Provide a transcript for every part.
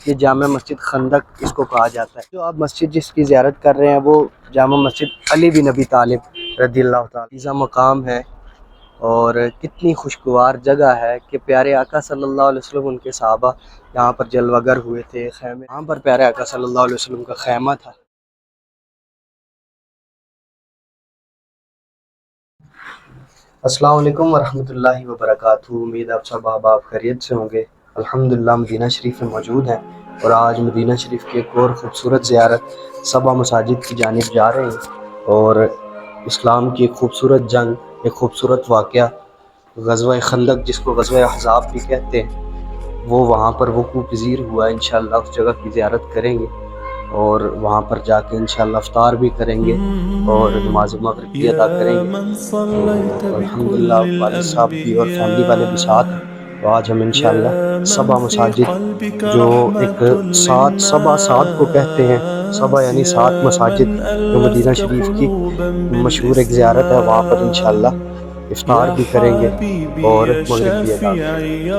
یہ جامع مسجد خندق اس کو کہا جاتا ہے۔ جو آپ مسجد جس کی زیارت کر رہے ہیں وہ جامع مسجد علی بن ابی طالب رضی اللہ تعالیٰ عزیزہ مقام ہے، اور کتنی خوشگوار جگہ ہے کہ پیارے آقا صلی اللہ علیہ وسلم ان کے صحابہ یہاں پر جلوہ گر ہوئے تھے، خیمے یہاں پر پیارے آقا صلی اللہ علیہ وسلم کا خیمہ تھا۔ السلام علیکم ورحمۃ اللہ وبرکاتہ، امید آپ سب آپ خیریت سے ہوں گے۔ الحمدللہ مدینہ شریف میں موجود ہیں، اور آج مدینہ شریف کی ایک اور خوبصورت زیارت سبع مساجد کی جانب جا رہے ہیں، اور اسلام کی ایک خوبصورت جنگ، ایک خوبصورت واقعہ غزوہ خندق جس کو غزوہ احزاب بھی کہتے ہیں، وہ وہاں پر وقوع پذیر ہوا ہے۔ انشاءاللہ اس جگہ کی زیارت کریں گے، اور وہاں پر جا کے انشاءاللہ افطار بھی کریں گے اور نماز مغرب بھی ادا کریں گے۔ تو الحمدللہ والد صاحب بھی اور فیملی والے بھی ساتھ ہیں، تو آج ہم انشاءاللہ سبع مساجد جو ایک سبع سات کو کہتے ہیں، سبع یعنی 7 مساجد جو مدینہ شریف کی مشہور ایک زیارت ہے، وہاں پر انشاءاللہ افطار بھی کریں گے اور مغرب بھی ادا کریں گے۔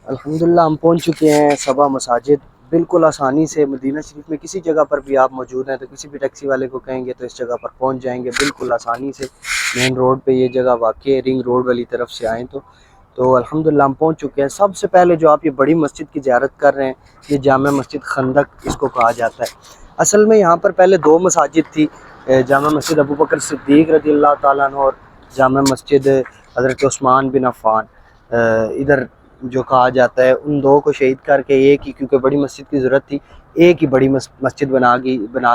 الحمدللہ ہم پہنچ چکے ہیں سبع مساجد، بالکل آسانی سے مدینہ شریف میں کسی جگہ پر بھی آپ موجود ہیں تو کسی بھی ٹیکسی والے کو کہیں گے تو اس جگہ پر پہنچ جائیں گے بالکل آسانی سے۔ مین روڈ پہ یہ جگہ واقع ہے، رنگ روڈ والی طرف سے آئیں تو الحمدللہ ہم پہنچ چکے ہیں۔ سب سے پہلے جو آپ یہ بڑی مسجد کی زیارت کر رہے ہیں، یہ جامع مسجد خندق اس کو کہا جاتا ہے۔ اصل میں یہاں پر پہلے 2 مساجد تھی، جامع مسجد ابو بکر صدیق رضی اللہ تعالیٰ عنہ اور جامع مسجد حضرت عثمان بن عفان ادھر جو کہا جاتا ہے۔ ان 2 کو شہید کر کے ایک ہی، کیونکہ بڑی مسجد کی ضرورت تھی، ایک ہی بڑی مسجد بنا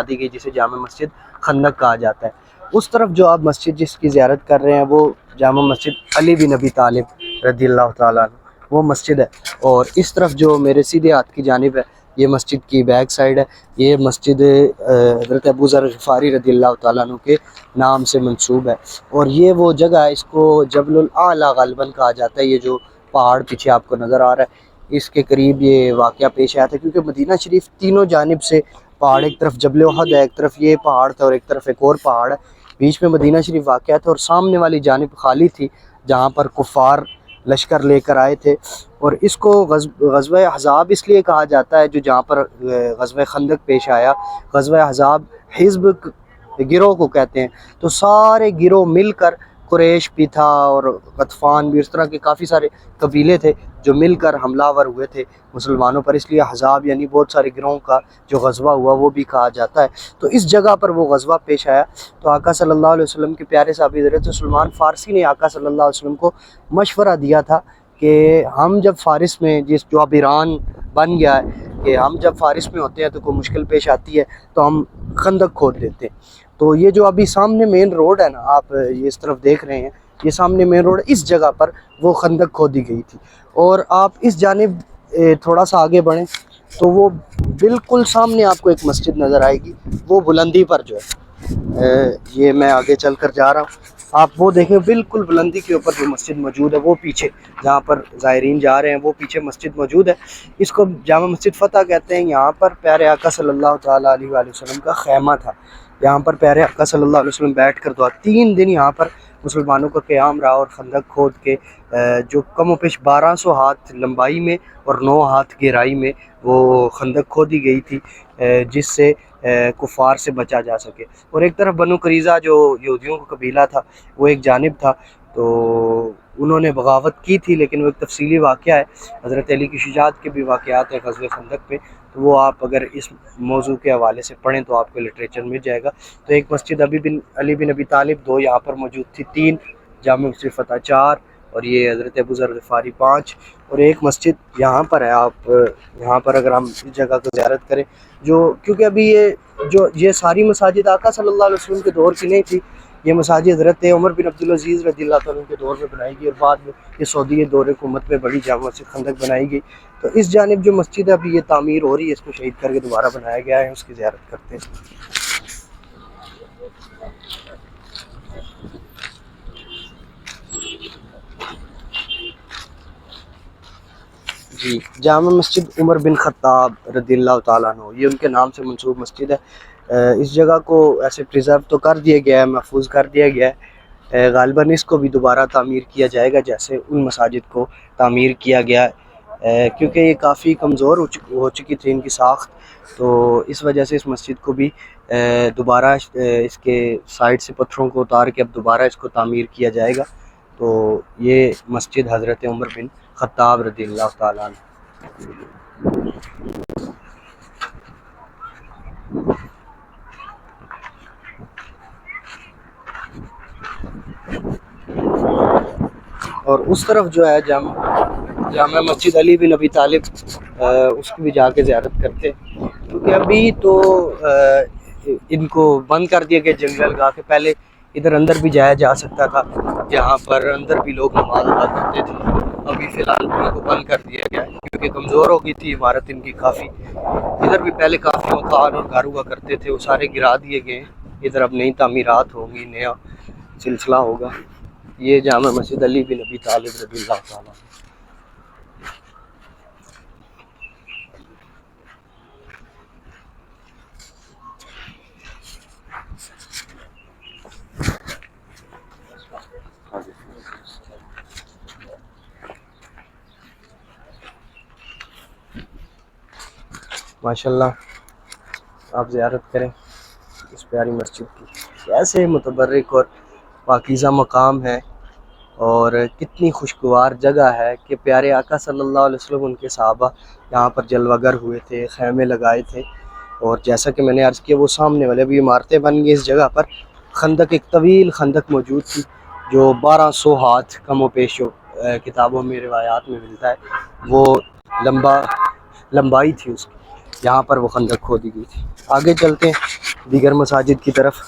دی گئی جسے جامع مسجد خندق کہا جاتا ہے۔ اس طرف جو آپ مسجد جس کی زیارت کر رہے ہیں وہ جامع مسجد علی بن ابی طالب رضی اللہ تعالیٰ عنہ وہ مسجد ہے، اور اس طرف جو میرے سیدھے ہاتھ کی جانب ہے یہ مسجد کی بیک سائڈ ہے، یہ مسجد حضرت ابو ذر غفاری رضی اللہ تعالیٰ عنہ کے نام سے منسوب ہے، اور یہ وہ جگہ ہے، اس کو جبل الاعلیٰ غالباً کہا جاتا ہے۔ یہ جو پہاڑ پیچھے آپ کو نظر آ رہا ہے اس کے قریب یہ واقعہ پیش آیا تھا، کیونکہ مدینہ شریف تینوں جانب سے پہاڑ، ایک طرف جبل احد ہے، ایک طرف یہ پہاڑ تھا، اور ایک طرف ایک اور پہاڑ ہے، بیچ میں مدینہ شریف واقع تھا، اور سامنے والی جانب خالی تھی جہاں پر کفار لشکر لے کر آئے تھے۔ اور اس کو غزوہ احزاب اس لیے کہا جاتا ہے جو جہاں پر غزوہ خندق پیش آیا۔ غزوہ احزاب حزب گروہ کو کہتے ہیں، تو سارے گروہ مل کر، قریش بھی تھا اور غطفان بھی، اس طرح کے کافی سارے قبیلے تھے جو مل کر حملہ آور ہوئے تھے مسلمانوں پر، اس لیے احزاب یعنی بہت سارے گروہوں کا جو غزوہ ہوا وہ بھی کہا جاتا ہے۔ تو اس جگہ پر وہ غزوہ پیش آیا، تو آقا صلی اللہ علیہ وسلم کے پیارے صحابی حضرت سلمان فارسی نے آقا صلی اللہ علیہ وسلم کو مشورہ دیا تھا کہ ہم جب فارس میں، جو اب ایران بن گیا ہے، کہ ہم جب فارس میں ہوتے ہیں تو کوئی مشکل پیش آتی ہے تو ہم خندق کھود دیتے ہیں۔ تو یہ جو ابھی سامنے مین روڈ ہے نا، آپ یہ اس طرف دیکھ رہے ہیں، یہ سامنے مین روڈ، اس جگہ پر وہ خندق کھودی گئی تھی۔ اور آپ اس جانب تھوڑا سا آگے بڑھیں تو وہ بالکل سامنے آپ کو ایک مسجد نظر آئے گی، وہ بلندی پر جو ہے، یہ میں آگے چل کر جا رہا ہوں، آپ وہ دیکھیں بالکل بلندی کے اوپر جو مسجد موجود ہے، وہ پیچھے جہاں پر زائرین جا رہے ہیں وہ پیچھے مسجد موجود ہے، اس کو جامع مسجد فتح کہتے ہیں۔ یہاں پر پیارے آقا صلی اللہ تعالیٰ علیہ وآلہ وسلم کا خیمہ تھا، یہاں پر پیارے آقا صلی اللہ علیہ وسلم بیٹھ کر دعا، 3 دن یہاں پر مسلمانوں کا قیام رہا، اور خندق کھود کے جو کم و پیش 1200 ہاتھ لمبائی میں اور 9 ہاتھ گہرائی میں وہ خندق کھودی گئی تھی، جس سے کفار سے بچا جا سکے۔ اور ایک طرف بنو قریظہ جو یہودیوں کا قبیلہ تھا وہ ایک جانب تھا، تو انہوں نے بغاوت کی تھی، لیکن وہ ایک تفصیلی واقعہ ہے، حضرت علی کی شجاعت کے بھی واقعات ہیں غزوہ خندق پہ، تو وہ آپ اگر اس موضوع کے حوالے سے پڑھیں تو آپ کو لٹریچر مل جائے گا۔ تو ایک مسجد علی بن ابی طالب 2 یہاں پر موجود تھی، 3 جامع مسجد فتح 4، اور یہ حضرت ابو ذر غفاری 5، اور ایک مسجد یہاں پر ہے۔ آپ یہاں پر اگر ہم اس جگہ کو زیارت کریں، جو کیونکہ ابھی یہ ساری مساجد آقا صلی اللہ علیہ وسلم کے دور کی نہیں تھی، یہ مساجد حضرت عمر بن عبدالعزیز رضی اللہ تعالیٰ عنہ کے دور میں بنائی گئی، اور بعد میں یہ سعودی دور حکومت میں بڑی جامع مسجد خندق بنائی گئی۔ تو اس جانب جو مسجد ہے ابھی یہ تعمیر ہو رہی ہے، اس کو شہید کر کے دوبارہ بنایا گیا ہے، اس کی زیارت کرتے ہیں۔ جی جامع مسجد عمر بن خطاب رضی اللہ تعالیٰ عنہ، یہ ان کے نام سے منسوب مسجد ہے۔ اس جگہ کو ایسے پریزرو تو کر دیا گیا ہے، محفوظ کر دیا گیا ہے، غالباً اس کو بھی دوبارہ تعمیر کیا جائے گا جیسے ان مساجد کو تعمیر کیا گیا ہے، کیونکہ یہ کافی کمزور ہو چکی تھی ان کی ساخت، تو اس وجہ سے اس مسجد کو بھی دوبارہ اس کے سائڈ سے پتھروں کو اتار کے اب دوبارہ اس کو تعمیر کیا جائے گا۔ تو یہ مسجد حضرت عمر بن خطاب رضی اللہ تعالیٰ عنہ۔ اور اس طرف جو ہے جامع مسجد علی بن ابی طالب، اس کی بھی جا کے زیارت کرتے، کیونکہ ابھی تو ان کو بند کر دیا گیا جنگل لگا کے، پہلے ادھر اندر بھی جایا جا سکتا تھا، جہاں پر اندر بھی لوگ نماز ادا کرتے تھے، ابھی فی الحال ان کو بند کر دیا گیا کیونکہ کمزور ہو گئی تھی عمارت ان کی کافی۔ ادھر بھی پہلے کافی مکان اور گھر ہوا کرتے تھے، وہ سارے گرا دیے گئے، ادھر اب نئی تعمیرات ہوگی، نیا سلسلہ ہوگا۔ یہ جامع مسجد علی بن ابی طالب رضی اللہ تعالیٰ عنہ۔ ماشاءاللہ آپ زیارت کریں اس پیاری مسجد کی، ایسے متبرک اور پاکیزہ مقام ہے، اور کتنی خوشگوار جگہ ہے کہ پیارے آقا صلی اللہ علیہ وسلم ان کے صحابہ یہاں پر جلوہ گر ہوئے تھے، خیمے لگائے تھے، اور جیسا کہ میں نے عرض کیا وہ سامنے والے بھی عمارتیں بن گئی اس جگہ پر۔ خندق، ایک طویل خندق موجود تھی جو 1200 ہاتھ کم و بیش کتابوں میں روایات میں ملتا ہے، وہ لمبائی تھی اس کی، یہاں پر وہ خندق کھودی گئی تھی۔ آگے چلتے ہیں دیگر مساجد کی طرف۔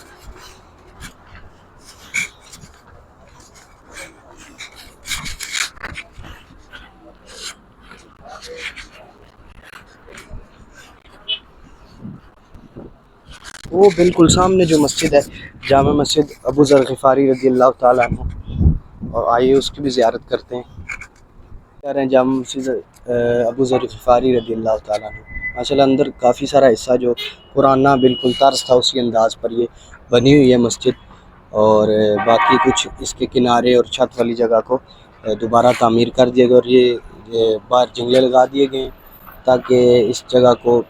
وہ بالکل سامنے جو مسجد ہے جامع مسجد ابو ذر غفاری رضی اللہ تعالیٰ عنہ، اور آئیے اس کی بھی زیارت کرتے ہیں۔ کہہ رہے ہیں جامع مسجد ابو ذر غفاری رضی اللہ تعالیٰ عنہ، ماشاءاللہ اندر کافی سارا حصہ جو پرانا بالکل طرز تھا اسی انداز پر یہ بنی ہوئی ہے مسجد، اور باقی کچھ اس کے کنارے اور چھت والی جگہ کو دوبارہ تعمیر کر دیا گیا، اور یہ باہر جنگلے لگا دیے گئے ہیں تاکہ اس جگہ کو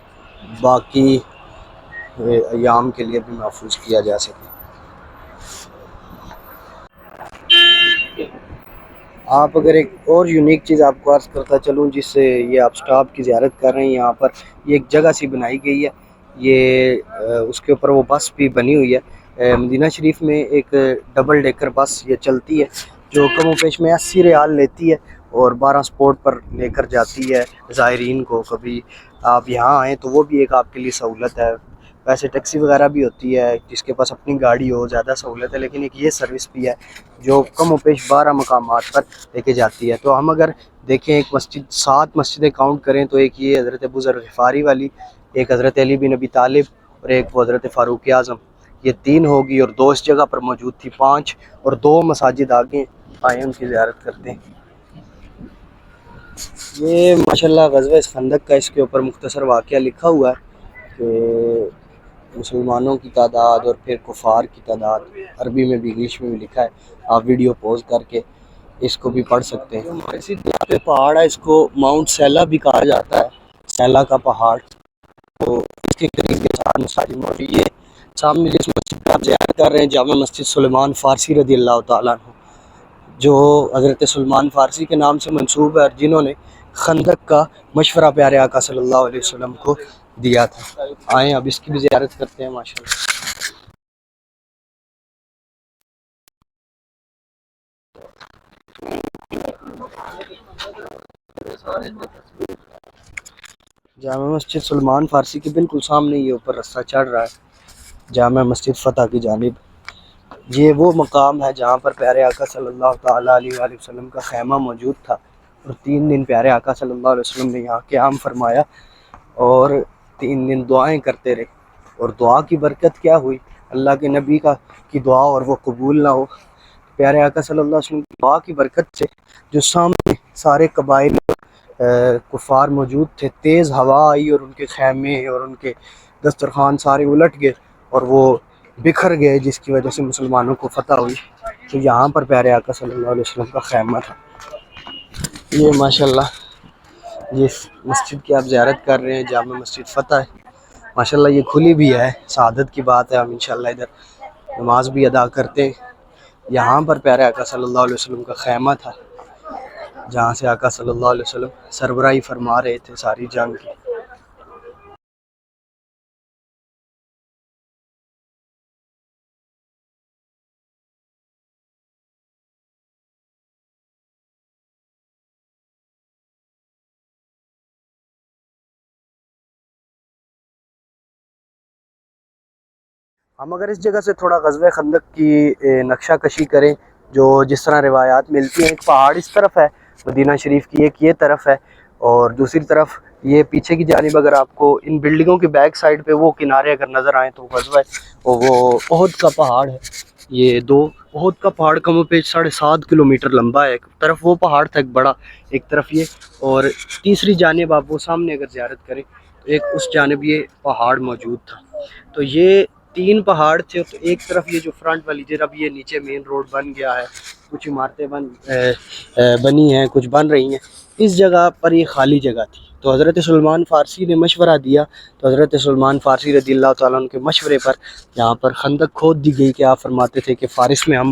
باقی ایام کے لیے بھی محفوظ کیا جا سکے۔ آپ اگر ایک اور یونیک چیز آپ کو عرض کرتا چلوں جس سے یہ آپ سٹاپ کی زیارت کر رہے ہیں، یہاں پر یہ ایک جگہ سی بنائی گئی ہے، یہ اس کے اوپر وہ بس بھی بنی ہوئی ہے۔ مدینہ شریف میں ایک ڈبل ڈیکر بس یہ چلتی ہے جو کم و بیش میں 80 ریال لیتی ہے، اور 12 سپورٹ پر لے کر جاتی ہے زائرین کو۔ کبھی آپ یہاں آئیں تو وہ بھی ایک آپ کے لیے سہولت ہے، ویسے ٹیکسی وغیرہ بھی ہوتی ہے جس کے پاس اپنی گاڑی ہو زیادہ سہولت ہے، لیکن ایک یہ سروس بھی ہے جو کم و بیش 12 مقامات پر لے کے جاتی ہے۔ تو ہم اگر دیکھیں ایک مسجد 7 مسجدیں کاؤنٹ کریں تو ایک یہ حضرت ابو ذر غفاری والی، ایک حضرت علی بن ابی طالب، اور ایک وہ حضرت فاروق اعظم، یہ 3 ہوگی، اور 2 اس جگہ پر موجود تھی 5، اور 2 مساجد آگے آئیں ان کی زیارت کرتے ہیں۔ یہ ماشاءاللہ غزوہ خندق کا اس کے اوپر مختصر واقعہ لکھا ہوا ہے کہ مسلمانوں کی تعداد اور پھر کفار کی تعداد، عربی میں بھی انگلش میں بھی لکھا ہے، آپ ویڈیو پوز کر کے اس کو بھی پڑھ سکتے ہیں۔ اسی طرح پہاڑ ہے، اس کو ماؤنٹ سیلا بھی کہا جاتا ہے، سیلا کا پہاڑ، تو اس کے قریب کے 4 مساجد موجود۔ یہ سامنے جس مسجد کا آپ زیارت کر رہے ہیں جامع مسجد سلیمان فارسی رضی اللہ تعالیٰ عنہ، جو حضرت سلمان فارسی کے نام سے منسوب ہے، اور جنہوں نے خندق کا مشورہ پیارے آقا صلی اللہ علیہ وسلم کو دیا تھا۔ آئیں اب اس کی بھی زیارت کرتے ہیں ماشاءاللہ۔ جامع مسجد سلمان فارسی کے بالکل سامنے یہ اوپر رستہ چڑھ رہا ہے جامع مسجد فتح کی جانب۔ یہ وہ مقام ہے جہاں پر پیارے آقا صلی اللہ تعالیٰ علیہ وآلہ وسلم کا خیمہ موجود تھا، اور 3 دن پیارے آقا صلی اللہ علیہ وسلم نے یہاں قیام فرمایا، اور 3 دن دعائیں کرتے رہے، اور دعا کی برکت کیا ہوئی، اللہ کے نبی کی دعا اور وہ قبول نہ ہو، پیارے آقا صلی اللہ علیہ وسلم کی دعا کی برکت سے جو سامنے سارے قبائل کفار موجود تھے، تیز ہوا آئی اور ان کے خیمے اور ان کے دسترخوان سارے الٹ گئے اور وہ بکھر گئے، جس کی وجہ سے مسلمانوں کو فتح ہوئی۔ تو یہاں پر پیارے آقا صلی اللہ علیہ وسلم کا خیمہ تھا۔ یہ ماشاءاللہ جس مسجد کی آپ زیارت کر رہے ہیں جامع مسجد فتح ہے، ماشاءاللہ یہ کھلی بھی ہے، سعادت کی بات ہے۔ ہم انشاءاللہ ادھر نماز بھی ادا کرتے ہیں۔ یہاں پر پیارے آقا صلی اللہ علیہ وسلم کا خیمہ تھا، جہاں سے آقا صلی اللہ علیہ وسلم سربراہی فرما رہے تھے ساری جنگ کی۔ ہم اگر اس جگہ سے تھوڑا غزوہ خندق کی نقشہ کشی کریں، جو جس طرح روایات ملتی ہیں، ایک پہاڑ اس طرف ہے مدینہ شریف کی، ایک یہ طرف ہے، اور دوسری طرف یہ پیچھے کی جانب اگر آپ کو ان بلڈنگوں کے بیک سائڈ پہ وہ کنارے اگر نظر آئیں تو غزوہ وہ احد کا پہاڑ ہے۔ یہ دو احد کا پہاڑ کم و بیش 7.5 کلومیٹر لمبا ہے۔ ایک طرف وہ پہاڑ تھا ایک بڑا، ایک طرف یہ، اور تیسری جانب آپ وہ سامنے اگر زیارت کریں تو ایک اس جانب یہ پہاڑ موجود تھا۔ تو یہ 3 پہاڑ تھے، تو ایک طرف یہ جو فرنٹ والی جب یہ نیچے مین روڈ بن گیا ہے، کچھ عمارتیں بنی ہیں، کچھ بن رہی ہیں، اس جگہ پر یہ خالی جگہ تھی۔ تو حضرت سلمان فارسی نے مشورہ دیا، تو حضرت سلمان فارسی رضی اللہ تعالیٰ عنہ کے مشورے پر یہاں پر خندق کھود دی گئی کہ آپ فرماتے تھے کہ فارس میں ہم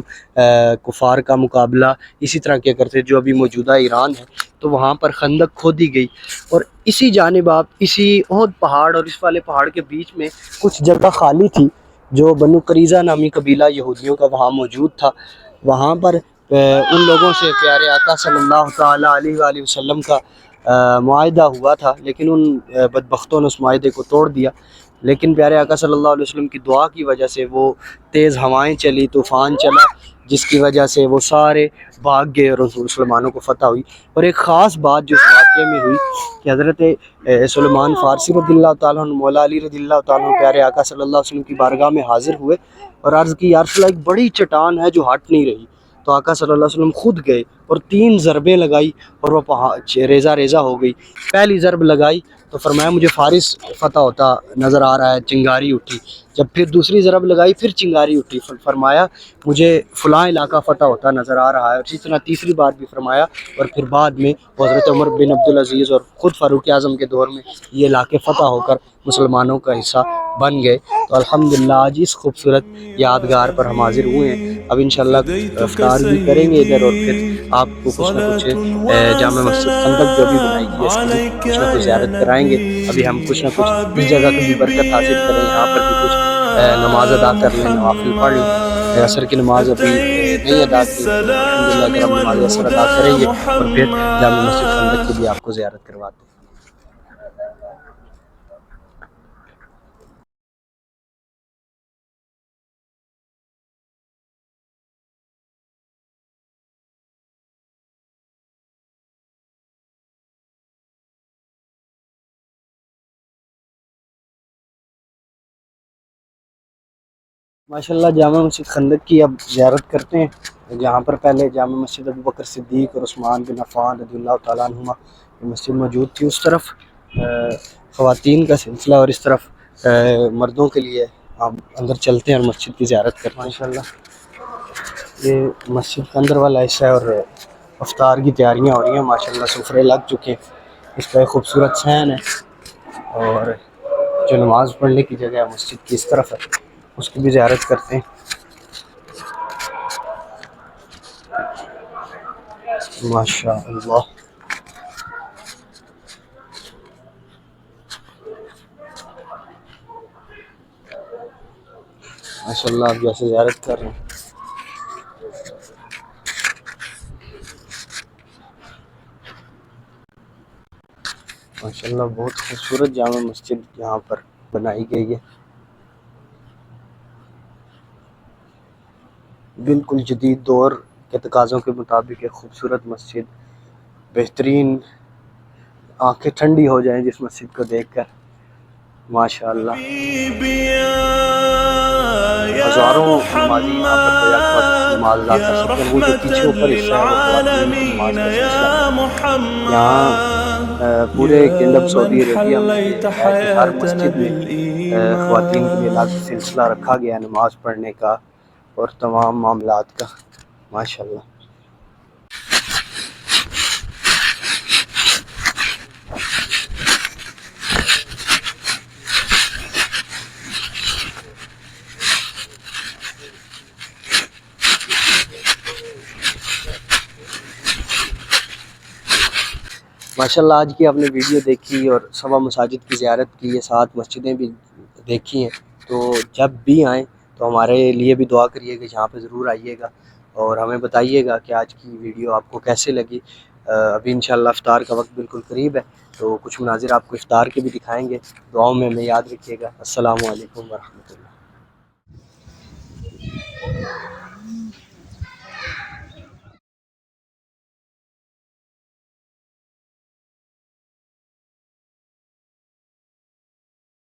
کفار کا مقابلہ اسی طرح کیا کرتے جو ابھی موجودہ ایران ہے، تو وہاں پر خندق کھودی گئی، اور اسی جانب آپ اسی احد پہاڑ اور اس والے پہاڑ کے بیچ میں کچھ جگہ خالی تھی جو بنو قریظہ نامی قبیلہ یہودیوں کا وہاں موجود تھا۔ وہاں پر ان لوگوں سے پیارے آقا صلی اللہ تعالیٰ علیہ وآلہ وسلم کا معاہدہ ہوا تھا، لیکن ان بدبختوں نے اس معاہدے کو توڑ دیا۔ لیکن پیارے آقا صلی اللہ علیہ وسلم کی دعا کی وجہ سے وہ تیز ہوائیں چلی، طوفان چلا، جس کی وجہ سے وہ سارے بھاگ گئے اور مسلمانوں کو فتح ہوئی۔ اور ایک خاص بات جو اس واقعے میں ہوئی کہ حضرت سلمان فارسی رضی اللہ تعالیٰ عنہ، مولا علی رضی اللہ تعالیٰ عنہ پیارے آقا صلی اللہ علیہ وسلم کی بارگاہ میں حاضر ہوئے اور عرض کی یا رسول اللہ ایک بڑی چٹان ہے جو ہٹ نہیں رہی۔ تو آقا صلی اللہ علیہ وسلم خود گئے اور 3 ضربیں لگائی اور وہ ریزہ ریزہ ہو گئی۔ پہلی ضرب لگائی تو فرمایا مجھے فارس فتح ہوتا نظر آ رہا ہے، چنگاری اٹھی۔ جب پھر دوسری ضرب لگائی پھر چنگاری اٹھی، فرمایا مجھے فلاں علاقہ فتح ہوتا نظر آ رہا ہے، اور اسی طرح تیسری بار بھی فرمایا، اور پھر بعد میں حضرت عمر بن عبدالعزیز اور خود فاروق اعظم کے دور میں یہ علاقے فتح ہو کر مسلمانوں کا حصہ بن گئے۔ تو الحمدللہ آج اس خوبصورت یادگار پر ہم حاضر ہوئے ہیں۔ اب انشاءاللہ افطار بھی کریں گے ادھر، اور پھر آپ کو کچھ نہ کچھ جامع مسجد خندق جو بھی بنائی گئی ہے اس کی کچھ نہ کچھ زیارت کرائیں گے۔ ابھی ہم کچھ نہ کچھ اس جگہ کی بھی برکت حاصل کریں، یہاں پر بھی کچھ نماز ادا کر لیں، نوافل پڑھ لیں۔ عصر کی نماز ابھی نہیں ادا کی، الحمدللہ اگر ہم نماز عصر ادا کریں گے اور پھر جامع مسجد خندق کی بھی آپ کو زیارت کرواتے ہیں۔ ماشاءاللہ جامع مسجد خندق کی اب زیارت کرتے ہیں، جہاں پر پہلے جامع مسجد ابوبکر صدیق اور عثمان بن عفان رضی اللہ تعالیٰ عنہما یہ مسجد موجود تھی۔ اس طرف خواتین کا سلسلہ اور اس طرف مردوں کے لیے آپ اندر چلتے ہیں اور مسجد کی زیارت کرتے ہیں۔ ماشاءاللہ یہ مسجد کا اندر والا حصہ ہے اور افطار کی تیاریاں ہو رہی ہیں۔ ماشاءاللہ سفرے لگ چکے ہیں، اس کا ایک خوبصورت صحن ہے، اور جو نماز پڑھنے کی جگہ ہے مسجد کی اس طرف ہے، اس کی بھی زیارت کرتے ہیں۔ ماشاءاللہ ماشاءاللہ آپ جیسے زیارت کر رہے ہیں۔ ماشاءاللہ بہت خوبصورت جامع مسجد یہاں پر بنائی گئی ہے، بالکل جدید دور کے تقاضوں کے مطابق ایک خوبصورت مسجد، بہترین، آنکھیں ٹھنڈی ہو جائیں جس مسجد کو دیکھ کر۔ ماشاءاللہ ہزاروں نمازی یہاں پر بیک وقت نماز ادا کر سکتے ہیں۔ وہ جو پیچھے اوپر حصہ ہے وہ خواتین کی نماز کا سلسلہ ہے۔ یہاں پورے کنگڈم يا سعودی من عربیہ میں یہ حليت ہے کہ ہر حياتنا مسجد میں خواتین کے لیے الگ بالإيمان. سلسلہ رکھا گیا نماز پڑھنے کا اور تمام معاملات کا. ماشاء اللہ. ماشاء اللہ آج کی آپ نے ویڈیو دیکھی اور 7 مساجد کی زیارت کی ہے، 7 مسجدیں بھی دیکھی ہیں. تو جب بھی آئیں تو ہمارے لیے بھی دعا کریے کہ یہاں پہ ضرور آئیے گا اور ہمیں بتائیے گا کہ آج کی ویڈیو آپ کو کیسے لگی. ابھی انشاءاللہ افطار کا وقت بالکل قریب ہے تو کچھ مناظر آپ کو افطار کے بھی دکھائیں گے. دعاؤں میں ہمیں یاد رکھیے گا. السلام علیکم ورحمۃ اللہ.